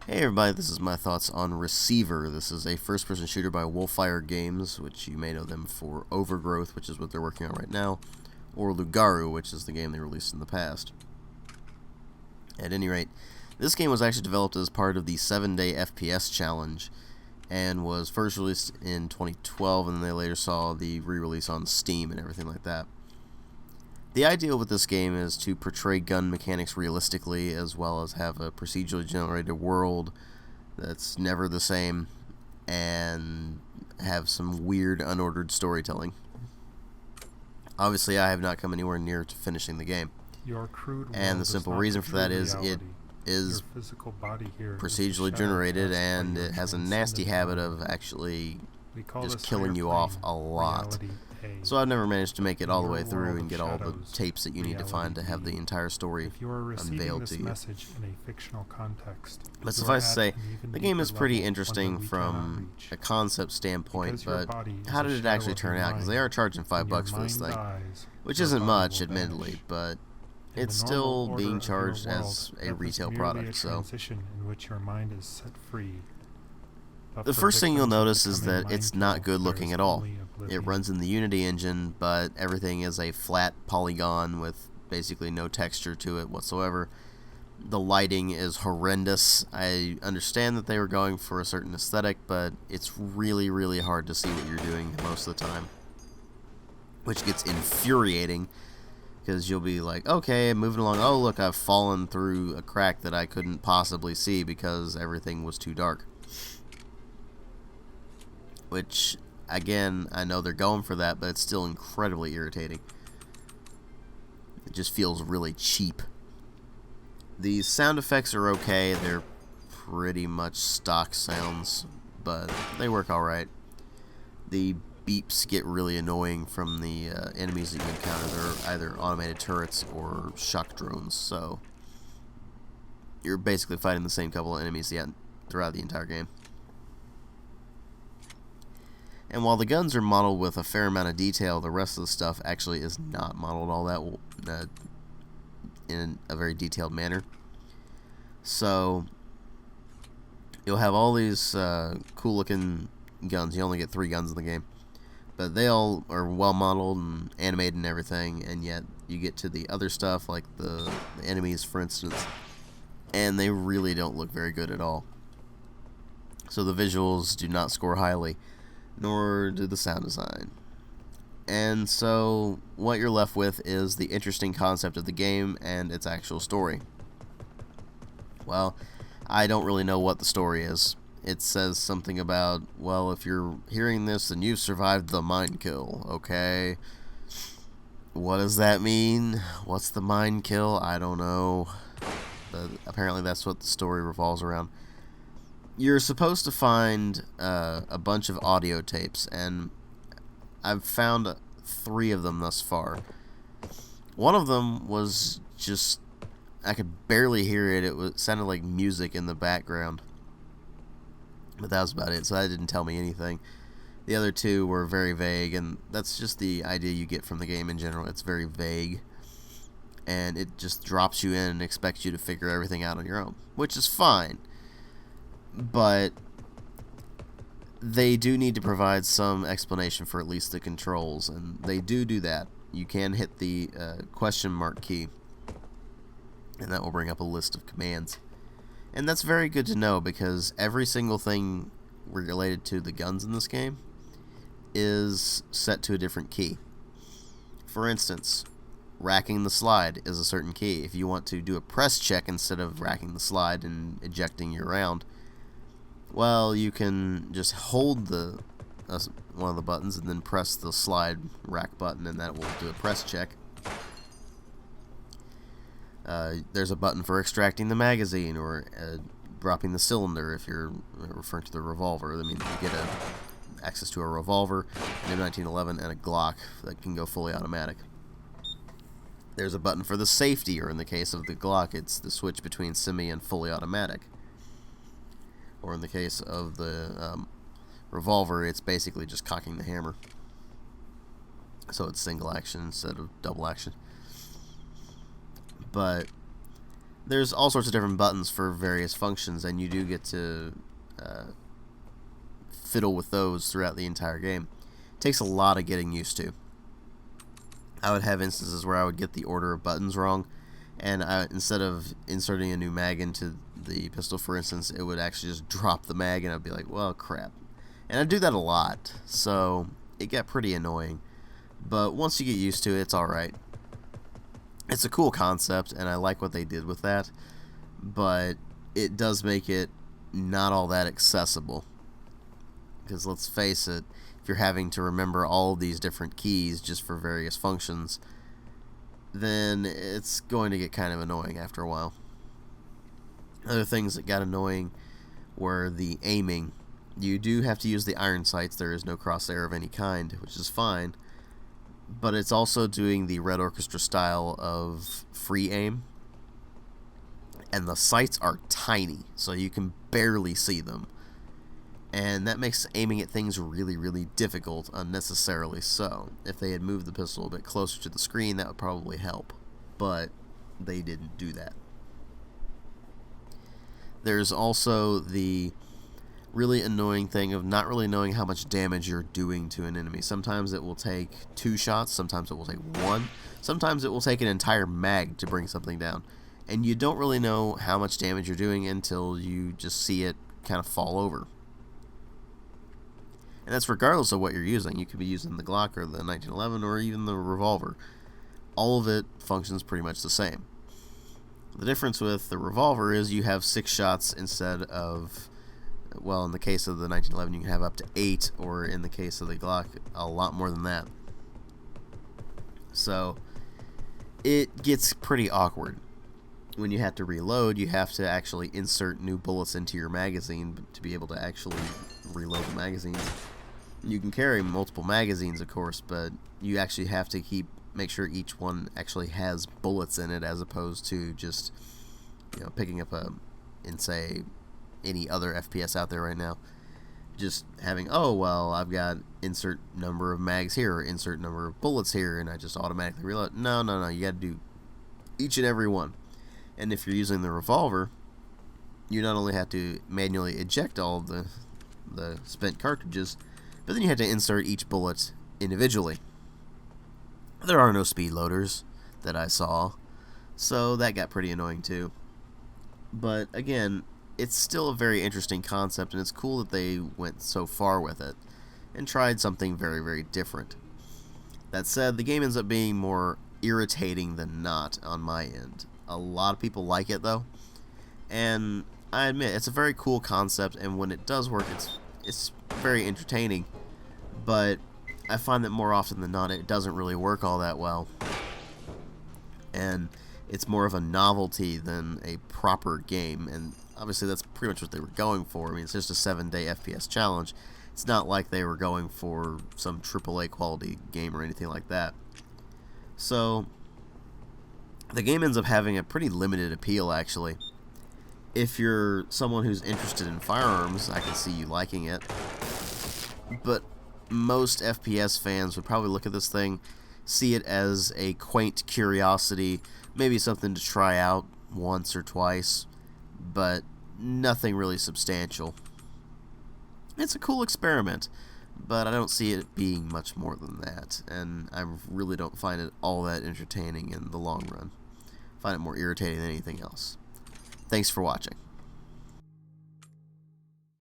Hey everybody, this is my thoughts on Receiver. This is a first-person shooter by Wolfire Games, which you may know them for Overgrowth, which is what they're working on right now, or Lugaru, which is the game they released in the past. At any rate, this game was actually developed as part of the 7-Day FPS Challenge, and was first released in 2012, and then they later saw the re-release on Steam and everything like that. The idea with this game is to portray gun mechanics realistically, as well as have a procedurally generated world that's never the same, and have some weird, unordered storytelling. Obviously, I have not come anywhere near to finishing the game, and the simple reason for that is it is procedurally generated, and it has a nasty habit of actually just killing you off a lot. So I've never managed to make it all the way through and get all the tapes that you need to find to have the entire story unveiled to you. But suffice to say, the game is pretty interesting from a concept standpoint, but how did it actually turn out? Because they are charging $5 for this thing, which isn't much, admittedly, but it's still being charged as a retail product, so... The first thing you'll notice is that it's not good looking at all. It runs in the Unity engine, but everything is a flat polygon with basically no texture to it whatsoever. The lighting is horrendous. I understand that they were going for a certain aesthetic, but it's really, really hard to see what you're doing most of the time, which gets infuriating, because you'll be like, okay, I'm moving along, oh look, I've fallen through a crack that I couldn't possibly see because everything was too dark. Which, again, I know they're going for that, but it's still incredibly irritating. It just feels really cheap. The sound effects are okay. They're pretty much stock sounds, but they work alright. The beeps get really annoying from the enemies that you encounter. They're either automated turrets or shock drones, so you're basically fighting the same couple of enemies throughout the entire game. And while the guns are modeled with a fair amount of detail, the rest of the stuff actually is not modeled all that in a very detailed manner. So you'll have all these cool looking guns. You only get 3 guns in the game, but they all are well modeled and animated and everything, and yet you get to the other stuff like the enemies, for instance, and they really don't look very good at all. So the visuals do not score highly, nor do the sound design. And so what you're left with is the interesting concept of the game and its actual story. Well, I don't really know what the story is. It says something about, well, if you're hearing this, then you've survived the mine kill, okay? What does that mean? What's the mine kill? I don't know. But apparently that's what the story revolves around. You're supposed to find a bunch of audio tapes, and I've found 3 of them thus far. One of them was just, I could barely hear it. It sounded like music in the background, but that was about it, so that didn't tell me anything. The other 2 were very vague, and that's just the idea you get from the game in general. It's very vague, and it just drops you in and expects you to figure everything out on your own, which is fine. But they do need to provide some explanation for at least the controls, and they do that. You can hit the question mark key, and that will bring up a list of commands. And that's very good to know, because every single thing related to the guns in this game is set to a different key. For instance, racking the slide is a certain key. If you want to do a press check instead of racking the slide and ejecting your round, well, you can just hold one of the buttons and then press the slide rack button, and that will do a press check. There's a button for extracting the magazine or dropping the cylinder if you're referring to the revolver. I mean, you get access to a revolver, an M1911, and a Glock that can go fully automatic. There's a button for the safety, or in the case of the Glock, it's the switch between semi and fully automatic. Or in the case of the revolver, it's basically just cocking the hammer. So it's single action instead of double action. But There's all sorts of different buttons for various functions, and you do get to fiddle with those throughout the entire game. It takes a lot of getting used to. I would have instances where I would get the order of buttons wrong, and instead of inserting a new mag into the pistol, for instance, it would actually just drop the mag, and I'd be like, well, crap. And I do that a lot, so it got pretty annoying. But once you get used to it, it's alright. It's a cool concept, and I like what they did with that, but it does make it not all that accessible. Because let's face it, if you're having to remember all these different keys just for various functions, then it's going to get kind of annoying after a while. Other things that got annoying were the aiming. You do have to use the iron sights. There is no crosshair of any kind, which is fine. But it's also doing the Red Orchestra style of free aim. And the sights are tiny, so you can barely see them. And that makes aiming at things really, really difficult, unnecessarily so. If they had moved the pistol a bit closer to the screen, that would probably help. But they didn't do that. There's also the really annoying thing of not really knowing how much damage you're doing to an enemy. Sometimes it will take 2 shots, sometimes it will take 1, sometimes it will take an entire mag to bring something down. And you don't really know how much damage you're doing until you just see it kind of fall over. And that's regardless of what you're using. You could be using the Glock or the 1911 or even the revolver. All of it functions pretty much the same. The difference with the revolver is you have 6 shots instead of, well, in the case of the 1911 you can have up to 8, or in the case of the Glock a lot more than that. So it gets pretty awkward. When you have to reload, you have to actually insert new bullets into your magazine to be able to actually reload the magazine. You can carry multiple magazines, of course, but you actually have to make sure each one actually has bullets in it, as opposed to just, picking up in say any other FPS out there right now, just having, oh well, I've got insert number of mags here or insert number of bullets here, and I just automatically reload. No, you got to do each and every one. And if you're using the revolver, you not only have to manually eject all of the spent cartridges, but then you have to insert each bullet individually. There are no speed loaders that I saw, so that got pretty annoying too. But again, it's still a very interesting concept, and it's cool that they went so far with it and tried something very, very different. That said, the game ends up being more irritating than not on my end. A lot of people like it though, and I admit it's a very cool concept, and when it does work, it's very entertaining. But I find that more often than not, it doesn't really work all that well, and it's more of a novelty than a proper game. And obviously, that's pretty much what they were going for. I mean, it's just a 7-day FPS challenge. It's not like they were going for some AAA quality game or anything like that. So the game ends up having a pretty limited appeal, actually. If you're someone who's interested in firearms, I can see you liking it. But most FPS fans would probably look at this thing, see it as a quaint curiosity, maybe something to try out once or twice, but nothing really substantial. It's a cool experiment, but I don't see it being much more than that, and I really don't find it all that entertaining in the long run. I find it more irritating than anything else. Thanks for watching.